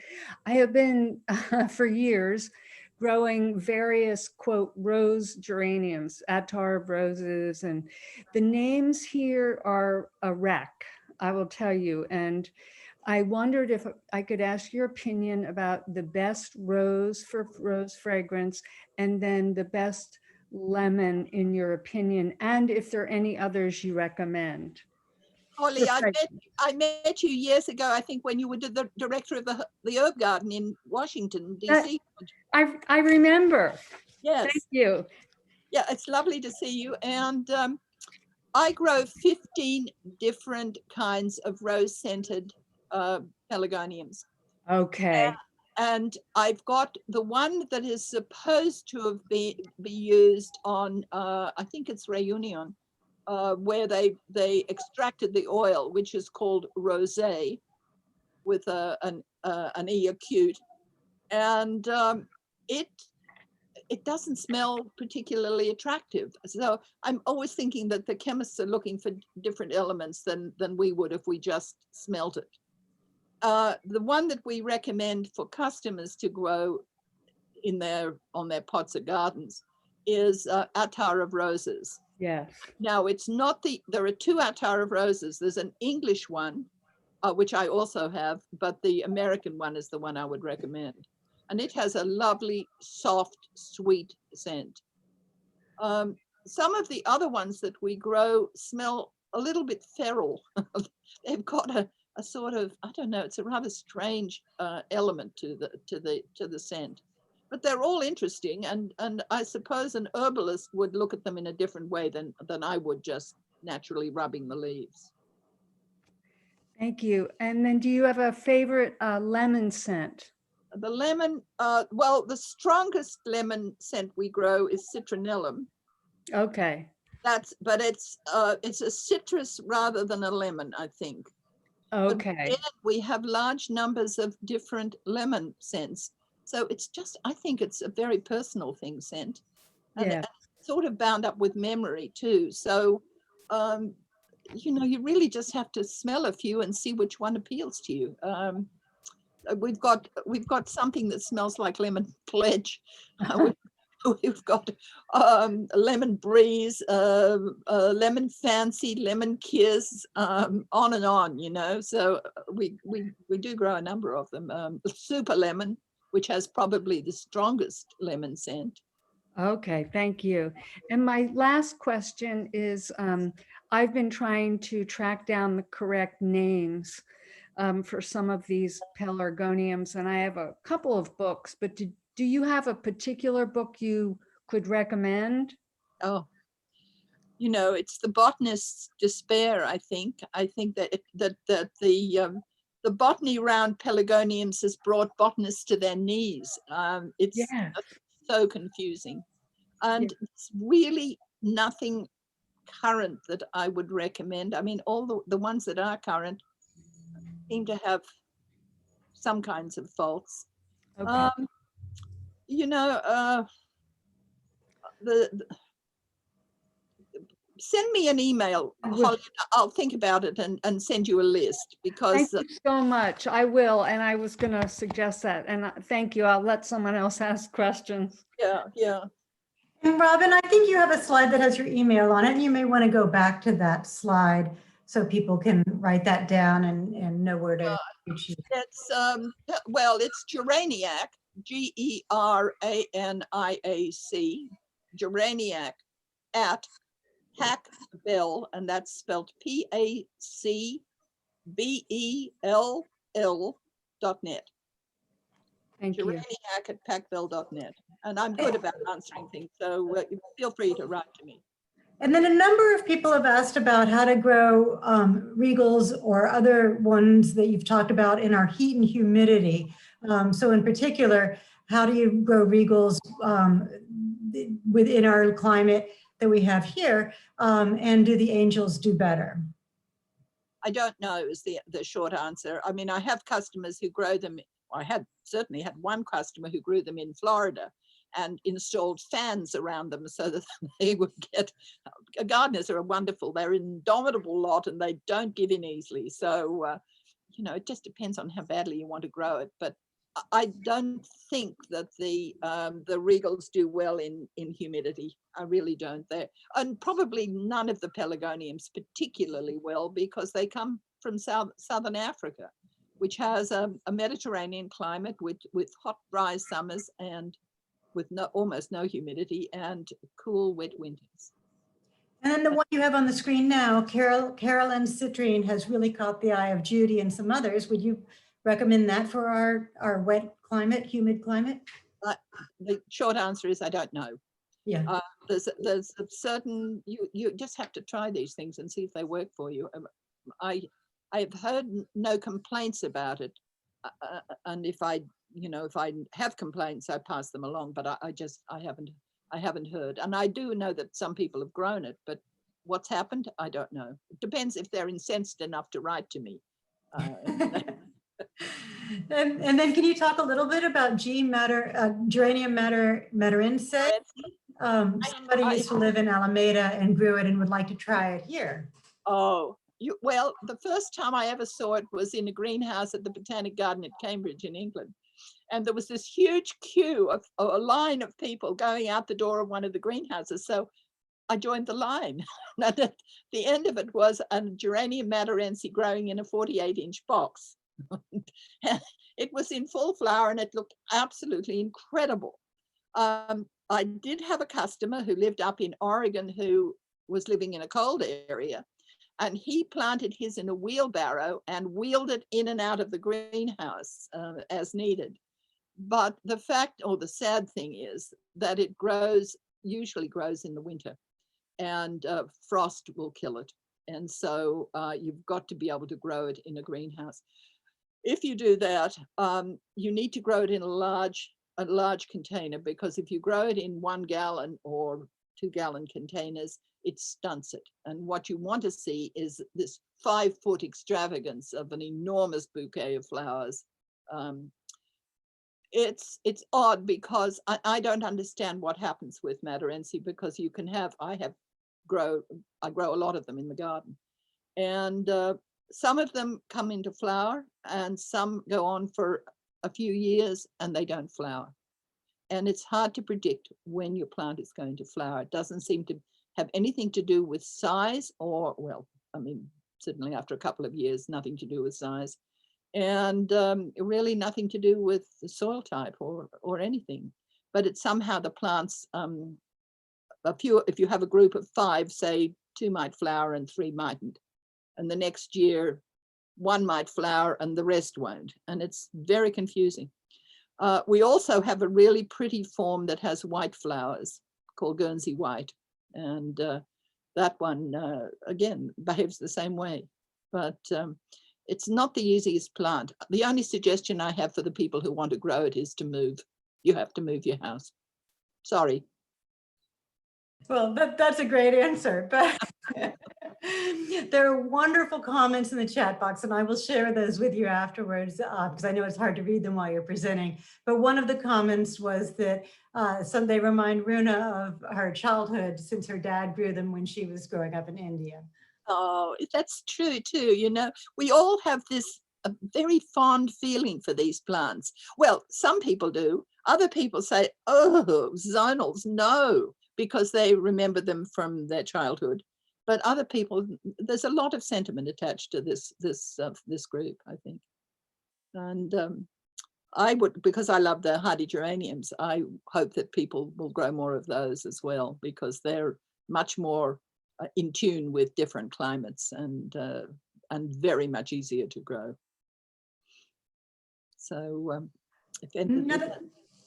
Speaker 1: I have been for years growing various, quote, rose geraniums, attar of roses, and the names here are a wreck, I will tell you. And I wondered if I could ask your opinion about the best rose for rose fragrance, and then the best lemon in your opinion, and if there are any others you recommend.
Speaker 2: Holly,
Speaker 1: For fragrance.
Speaker 2: I met you years ago, I think, when you were the director of the herb garden in Washington,
Speaker 1: That-
Speaker 2: DC.
Speaker 1: I remember. Thank
Speaker 2: Yes.
Speaker 1: you.
Speaker 2: Yeah, it's lovely to see you. And I grow 15 different kinds of rose-scented pelargoniums.
Speaker 1: Okay.
Speaker 2: And I've got the one that is supposed to have be used on, I think it's Reunion, where they extracted the oil, which is called rosé, with an E acute, and it doesn't smell particularly attractive. So I'm always thinking that the chemists are looking for different elements than we would if we just smelt it. The one that we recommend for customers to grow on their pots or gardens is attar of roses.
Speaker 1: Yes.
Speaker 2: Now it's not there are two attar of roses. There's an English one, which I also have, but the American one is the one I would recommend. And it has a lovely, soft, sweet scent. Some of the other ones that we grow smell a little bit feral. They've got a sort of, I don't know, it's a rather strange element to the scent. But they're all interesting, and I suppose an herbalist would look at them in a different way than I would just naturally rubbing the leaves.
Speaker 1: Thank you. And then do you have a favorite lemon scent?
Speaker 2: The lemon, well, the strongest lemon scent we grow is citronellum.
Speaker 1: Okay.
Speaker 2: But it's a citrus rather than a lemon, I think.
Speaker 1: Okay.
Speaker 2: But again, we have large numbers of different lemon scents. So it's just, I think it's a very personal thing, scent. And
Speaker 1: Yeah.
Speaker 2: it's sort of bound up with memory too. So, you know, you really just have to smell a few and see which one appeals to you. We've got something that smells like lemon pledge. We've got lemon breeze, lemon fancy, lemon kiss, on and on, you know. So we do grow a number of them. Super lemon, which has probably the strongest lemon scent.
Speaker 1: Okay, thank you. And my last question is, I've been trying to track down the correct names for some of these pelargoniums, and I have a couple of books, but do you have a particular book you could recommend?
Speaker 2: Oh, you know, it's the botanist's despair, I think. I think that the botany around pelargoniums has brought botanists to their knees. It's
Speaker 1: Yes.
Speaker 2: so confusing. And it's really nothing current that I would recommend. I mean, all the ones that are current seem to have some kinds of faults.
Speaker 1: Okay.
Speaker 2: You know, send me an email, Holly. I'll think about it and send you a list, because
Speaker 1: Thank you so much. I will, and I was going to suggest that. And thank you. I'll let someone else ask questions.
Speaker 2: yeah.
Speaker 3: And Robin, I think you have a slide that has your email on it, and you may want to go back to that slide so people can write that down and know where to reach you.
Speaker 2: It's well, it's Geraniac, Geraniac, Geraniac at Packbell, and that's spelled PACBELL.net.
Speaker 1: Thank you.
Speaker 2: Geraniac at packbell.net. And I'm good about answering things, so feel free to write to me.
Speaker 3: And then a number of people have asked about how to grow regals or other ones that you've talked about in our heat and humidity. So in particular, how do you grow regals within our climate that we have here? And do the angels do better?
Speaker 2: I don't know is the short answer. I mean, I have customers who grow them. I certainly had one customer who grew them in Florida and installed fans around them so that they would get, gardeners are wonderful. They're an indomitable lot and they don't give in easily. So, you know, it just depends on how badly you want to grow it. But I don't think that the regals do well in humidity. I really don't. And probably none of the pelargoniums particularly well, because they come from southern Africa. which has a Mediterranean climate with hot, dry summers and with almost no humidity and cool, wet winters.
Speaker 3: And then the one you have on the screen now, Carolyn citrine, has really caught the eye of Judy and some others. Would you recommend that for our wet climate, humid climate?
Speaker 2: The short answer is I don't know.
Speaker 3: Yeah.
Speaker 2: There's a certain, you just have to try these things and see if they work for you. I've heard no complaints about it, and if I have complaints, I pass them along. But I haven't heard, and I do know that some people have grown it, but what's happened, I don't know. It depends if they're incensed enough to write to me.
Speaker 3: And then can you talk a little bit about Geranium Madeirense? Somebody used to live in Alameda and grew it and would like to try it here.
Speaker 2: Oh, well, the first time I ever saw it was in a greenhouse at the Botanic Garden at Cambridge in England. And there was this huge queue of a line of people going out the door of one of the greenhouses. So I joined the line. And at the end of it was a Geranium Madeirense growing in a 48-inch box. It was in full flower and it looked absolutely incredible. I did have a customer who lived up in Oregon who was living in a cold area, and he planted his in a wheelbarrow and wheeled it in and out of the greenhouse as needed. But the fact, or the sad thing is that it usually grows in the winter, and frost will kill it. And so you've got to be able to grow it in a greenhouse. If you do that, you need to grow it in a large container, because if you grow it in 1 gallon or 2-gallon containers, it stunts it. And what you want to see is this 5-foot extravagance of an enormous bouquet of flowers. It's odd because I don't understand what happens with Madeirense, because you can have, I grow a lot of them in the garden, and some of them come into flower and some go on for a few years and they don't flower. And it's hard to predict when your plant is going to flower. It doesn't seem to have anything to do with size, or, well, I mean, certainly after a couple of years, nothing to do with size. And really nothing to do with the soil type or anything. But it's somehow the plants, if you have a group of 5, say 2 might flower and 3 mightn't. And the next year, 1 might flower and the rest won't. And it's very confusing. We also have a really pretty form that has white flowers called Guernsey White. And that one, again, behaves the same way. But it's not the easiest plant. The only suggestion I have for the people who want to grow it is to move. You have to move your house. Sorry.
Speaker 3: Well, that's a great answer, but there are wonderful comments in the chat box, and I will share those with you afterwards, because I know it's hard to read them while you're presenting. But one of the comments was that they remind Runa of her childhood, since her dad grew them when she was growing up in India.
Speaker 2: Oh, that's true too. You know, we all have this very fond feeling for these plants. Well, some people do. Other people say, oh, zonals, no, because they remember them from their childhood. But other people, there's a lot of sentiment attached to this group, I think. And I would, because I love the hardy geraniums, I hope that people will grow more of those as well, because they're much more in tune with different climates and very much easier to grow. So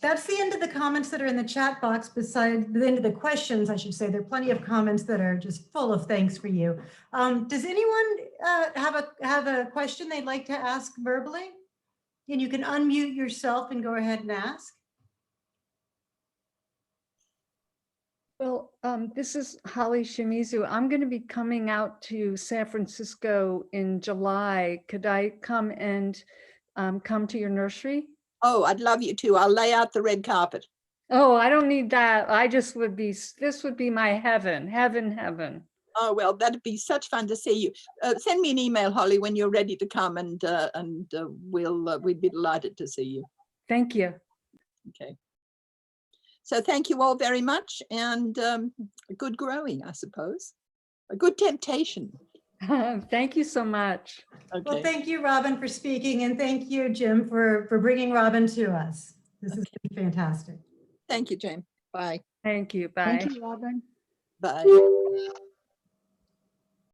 Speaker 3: that's the end of the comments that are in the chat box. Besides the end of the questions, I should say, there are plenty of comments that are just full of thanks for you. Does anyone have a question they'd like to ask verbally? And you can unmute yourself and go ahead and ask.
Speaker 1: Well, this is Holly Shimizu. I'm going to be coming out to San Francisco in July. Could I come and come to your nursery?
Speaker 2: Oh, I'd love you to. I'll lay out the red carpet.
Speaker 1: Oh, I don't need that. I just would be, this would be my heaven, heaven.
Speaker 2: Oh, well, that'd be such fun to see you. Send me an email, Holly, when you're ready to come, and we'd be delighted to see you.
Speaker 1: Thank you.
Speaker 2: Okay. So thank you all very much, and good growing, I suppose. A good temptation.
Speaker 1: Thank you so much.
Speaker 3: Well,
Speaker 2: Okay,
Speaker 3: thank you, Robin, for speaking, and thank you, Jim, for bringing Robin to us. This has been fantastic.
Speaker 2: thank you, Jane. Bye.
Speaker 1: Thank you. Bye.
Speaker 4: Thank you, Robin.
Speaker 2: Bye.